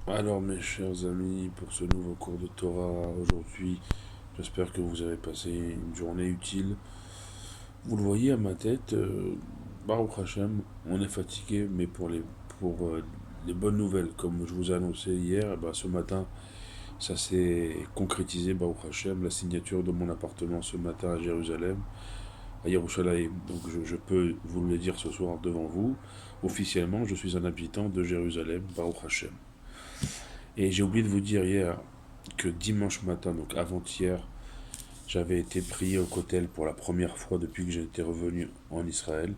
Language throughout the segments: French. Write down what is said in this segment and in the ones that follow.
Alors mes chers amis, pour ce nouveau cours de Torah aujourd'hui, j'espère que vous avez passé une journée utile. Vous le voyez à ma tête, Baruch Hashem, on est fatigué, mais pour les bonnes nouvelles, comme je vous ai annoncé hier, ce matin, ça s'est concrétisé, Baruch Hashem, la signature de mon appartement ce matin à Jérusalem, à Yerushalayim. Donc je peux vous le dire ce soir devant vous, officiellement, je suis un habitant de Jérusalem, Baruch Hashem. Et j'ai oublié de vous dire hier que dimanche matin, donc avant-hier, j'avais été prié au Kotel pour la première fois depuis que j'étais revenu en Israël.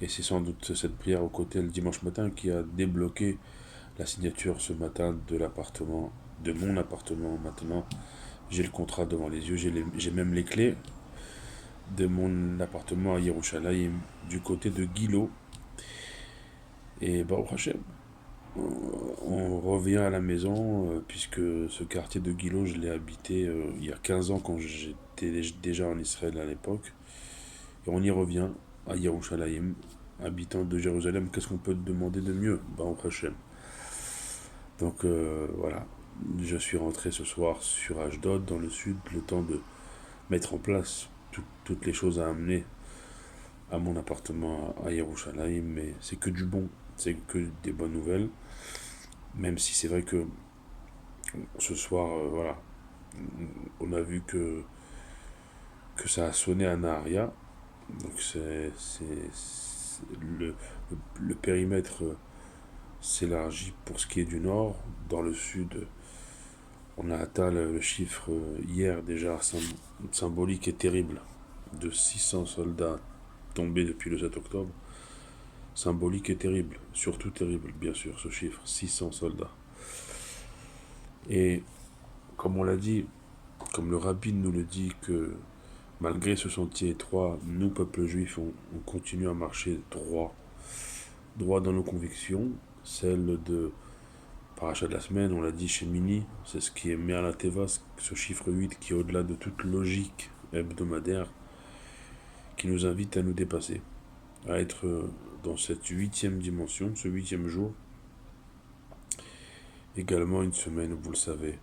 Et c'est sans doute cette prière au Kotel dimanche matin qui a débloqué la signature ce matin de l'appartement, de mon appartement maintenant. J'ai le contrat devant les yeux, j'ai même les clés de mon appartement à Yerushalayim, du côté de Gilo. Et Baruch Hashem, on revient à la maison, puisque ce quartier de Gilo, je l'ai habité il y a 15 ans quand j'étais déjà en Israël à l'époque. Et on y revient à Yerushalayim, habitant de Jérusalem. Qu'est-ce qu'on peut demander de mieux? Baruch Hashem. Donc voilà, je suis rentré ce soir sur Ashdod, dans le sud, le temps de mettre en place toutes les choses à amener à mon appartement à Yerushalayim. Mais c'est que du bon, c'est que des bonnes nouvelles. Même si c'est vrai que ce soir, voilà, on a vu que ça a sonné à Naharia. Donc le, le périmètre s'élargit pour ce qui est du nord. Dans le sud, on a atteint le chiffre hier déjà symbolique et terrible de 600 soldats tombés depuis le 7 octobre. Symbolique et terrible, surtout terrible bien sûr ce chiffre, 600 soldats. Et comme on l'a dit, comme le rabbin nous le dit, que malgré ce sentier étroit, nous, peuple juif, on continue à marcher droit, droit dans nos convictions, celle de Paracha de la semaine, on l'a dit chez Mini, c'est ce qui est Merla Teva, ce chiffre 8 qui est au-delà de toute logique hebdomadaire, qui nous invite à nous dépasser, à être dans cette huitième dimension, ce huitième jour. Également une semaine, vous le savez,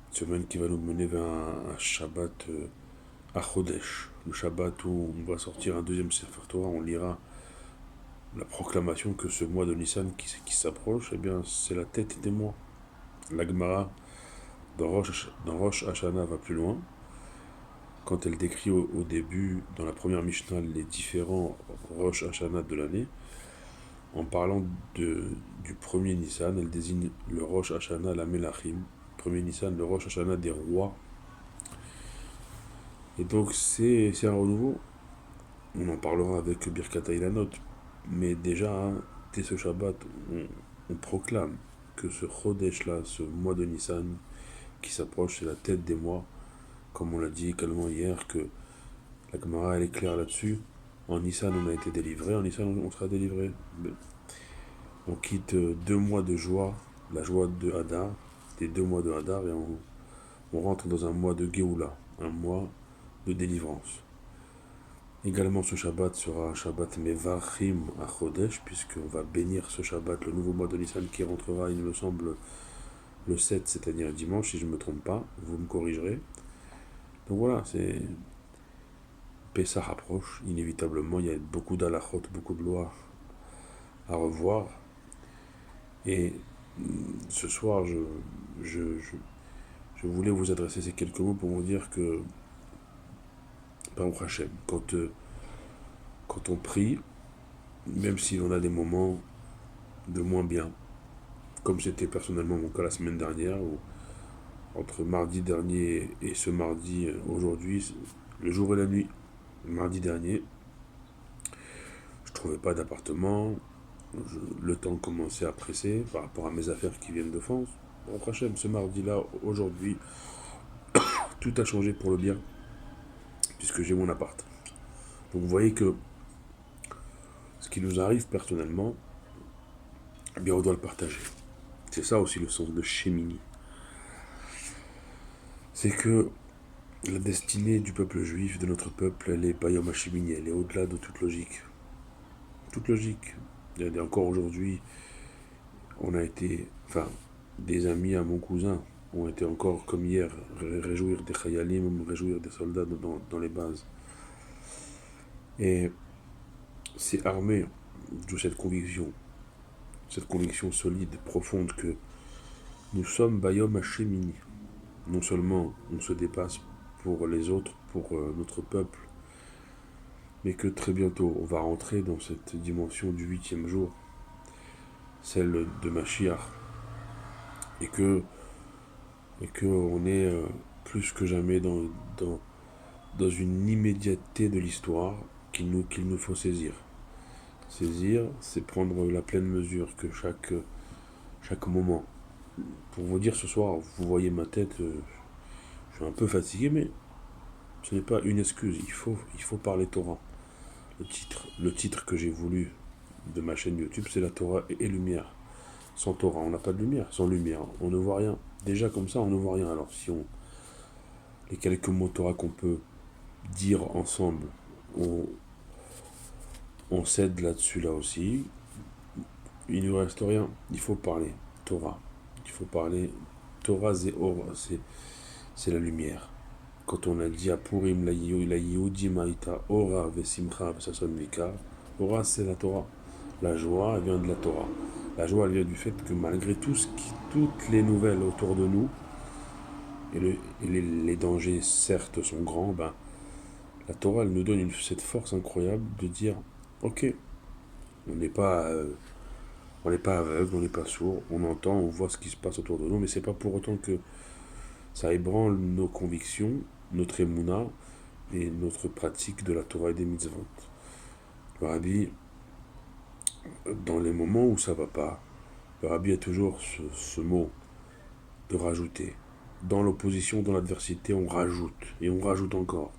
une semaine qui va nous mener vers un Shabbat à Chodesh, le Shabbat où on va sortir un deuxième Sefer Torah, on lira la proclamation que ce mois de Nissan qui s'approche, eh bien c'est la tête des mois. La Gemara dans Rosh Hashanah va plus loin, quand elle décrit au début, dans la première Mishnah, les différents Rosh Hashanah de l'année. En parlant du premier Nissan, elle désigne le Rosh Hashanah la Melachim, premier Nissan, le Rosh Hashanah des rois. Et donc c'est un renouveau. On en parlera avec Birkat Ilanot, mais déjà, hein, dès ce Shabbat, on proclame que ce Chodesh là, ce mois de Nissan qui s'approche, c'est la tête des mois, comme on l'a dit également hier, que la Gemara elle est claire là-dessus. En Nissan on a été délivré, en Nissan on sera délivré. On quitte 2 mois de joie, la joie de Hadar, des 2 mois de Hadar, et on rentre dans un mois de Géoula, un mois de délivrance. Également, ce Shabbat sera un Shabbat Mevachim à Chodesh, puisqu'on va bénir ce Shabbat, le nouveau mois de Nissan qui rentrera, il me semble, le 7, c'est-à-dire dimanche, si je ne me trompe pas, vous me corrigerez. Donc voilà, c'est Pessah approche, inévitablement, il y a beaucoup d'halachot, beaucoup de lois à revoir. Et ce soir, je, je, je voulais vous adresser ces quelques mots pour vous dire que, Baruch Hashem, quand on prie, même si on a des moments de moins bien, comme c'était personnellement mon cas la semaine dernière, où entre mardi dernier et ce mardi aujourd'hui, le jour et la nuit, mardi dernier, je trouvais pas d'appartement, le temps commençait à presser par rapport à mes affaires qui viennent de France. Baruch Hashem, ce mardi-là, aujourd'hui, tout a changé pour le bien, puisque j'ai mon appart. Donc vous voyez que ce qui nous arrive personnellement, eh bien on doit le partager. C'est ça aussi le sens de Shemini. C'est que la destinée du peuple juif, de notre peuple, elle est Bayom Hashemini, elle est au-delà de toute logique. Toute logique. Et encore aujourd'hui, on a été, enfin, des amis à mon cousin ont été encore comme hier réjouir des Khayalim, réjouir des soldats dans les bases. Et c'est armé de cette conviction solide, profonde que nous sommes Bayom Hashemini. Non seulement on se dépasse pour les autres, pour notre peuple, mais que très bientôt on va rentrer dans cette dimension du 8e jour, celle de Mashiach, et que on est plus que jamais dans une immédiateté de l'histoire qu'il nous faut saisir. Saisir, c'est prendre la pleine mesure que chaque moment. Pour vous dire, ce soir, vous voyez ma tête, je suis un peu fatigué, mais ce n'est pas une excuse, il faut parler Torah. Le titre que j'ai voulu de ma chaîne YouTube, c'est la Torah et lumière. Sans Torah, on n'a pas de lumière. Sans lumière, on ne voit rien. Déjà comme ça, on ne voit rien. Alors si les quelques mots Torah qu'on peut dire ensemble, on cède là-dessus là aussi, il ne nous reste rien. Il faut parler Torah. Il faut parler Torah Zéor, c'est la lumière. Quand on a dit à Purim, la Yehudi Maïta, Ora Vesimcha Vesason Vika, Ora c'est la Torah. La joie, elle vient de la Torah. La joie, elle vient du fait que malgré toutes les nouvelles autour de nous, et les dangers certes sont grands, ben, la Torah, elle nous donne cette force incroyable de dire, ok, on n'est pas aveugle, on n'est pas sourd, on entend, on voit ce qui se passe autour de nous, mais c'est pas pour autant que ça ébranle nos convictions, notre émouna et notre pratique de la Torah et des mitzvot. Le Rabbi, dans les moments où ça va pas, le Rabbi a toujours ce mot de rajouter. Dans l'opposition, dans l'adversité, on rajoute, et on rajoute encore.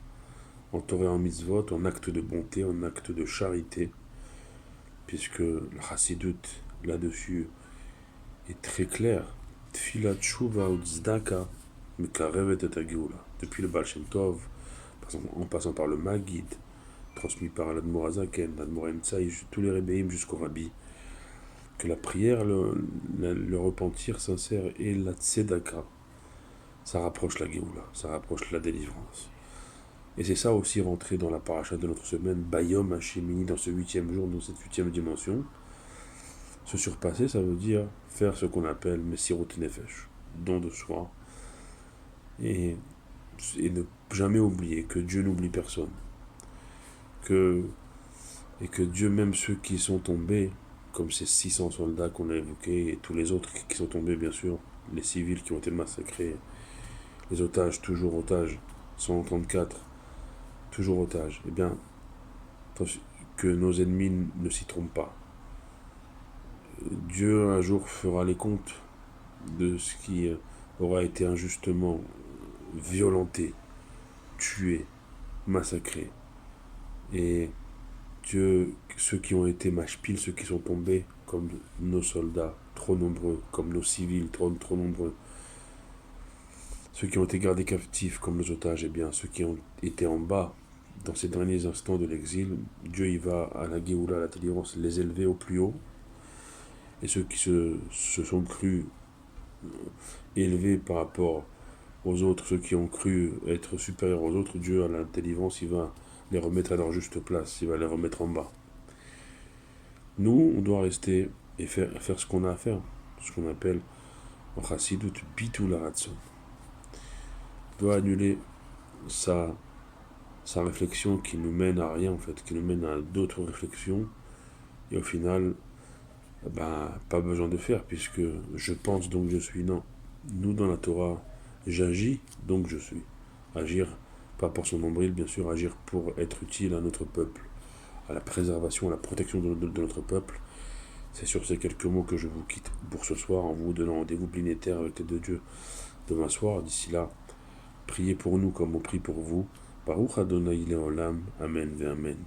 En Torah et en mitzvot, en acte de bonté, en acte de charité, puisque le chassidut, là-dessus, est très clair. Tfilat tshuva ou tzedaka mekarevet et hageoula. Depuis le Baal Shem Tov, en passant par le Maggid, transmis par l'Admor Azaken, l'Admor Emtsaï, tous les rébéim jusqu'au Rabbi, que la prière, le repentir sincère et la tzedaka, ça rapproche la Géoula, ça rapproche la délivrance. Et c'est ça aussi rentré dans la paracha de notre semaine, Bayom Hashemini, dans ce 8e jour, dans cette 8e dimension. Se surpasser, ça veut dire faire ce qu'on appelle Messirut Nefesh, don de soi, et ne jamais oublier que Dieu n'oublie personne, et que Dieu, même ceux qui sont tombés, comme ces 600 soldats qu'on a évoqués, et tous les autres qui sont tombés, bien sûr, les civils qui ont été massacrés, les otages, toujours otages, 134, toujours otages, eh bien, que nos ennemis ne s'y trompent pas. Dieu un jour fera les comptes de ce qui aura été injustement violenté, tué, massacré. Et Dieu, ceux qui ont été mashpil, ceux qui sont tombés, comme nos soldats, trop nombreux, comme nos civils, trop nombreux, ceux qui ont été gardés captifs, comme nos otages, et bien ceux qui ont été en bas, dans ces derniers instants de l'exil, Dieu il va à la Géoula, à la délivrance, les élever au plus haut. Et ceux qui se sont crus élevés par rapport aux autres, ceux qui ont cru être supérieurs aux autres, Dieu à la délivrance, il va les remettre à leur juste place, il va les remettre en bas. Nous, on doit rester et faire ce qu'on a à faire, ce qu'on appelle en chassidut bitul haratzon. On doit annuler sa réflexion qui nous mène à rien en fait, qui nous mène à d'autres réflexions, et au final, pas besoin de faire, puisque je pense donc je suis. Non, nous dans la Torah, j'agis donc je suis. Agir, pas pour son nombril bien sûr, agir pour être utile à notre peuple, à la préservation, à la protection de notre peuple. C'est sur ces quelques mots que je vous quitte pour ce soir, en vous donnant rendez-vous blinétaire avec l'aide de Dieu demain soir. D'ici là, priez pour nous comme on prie pour vous. Baruch Adonai Leolam, Amen ve Amen.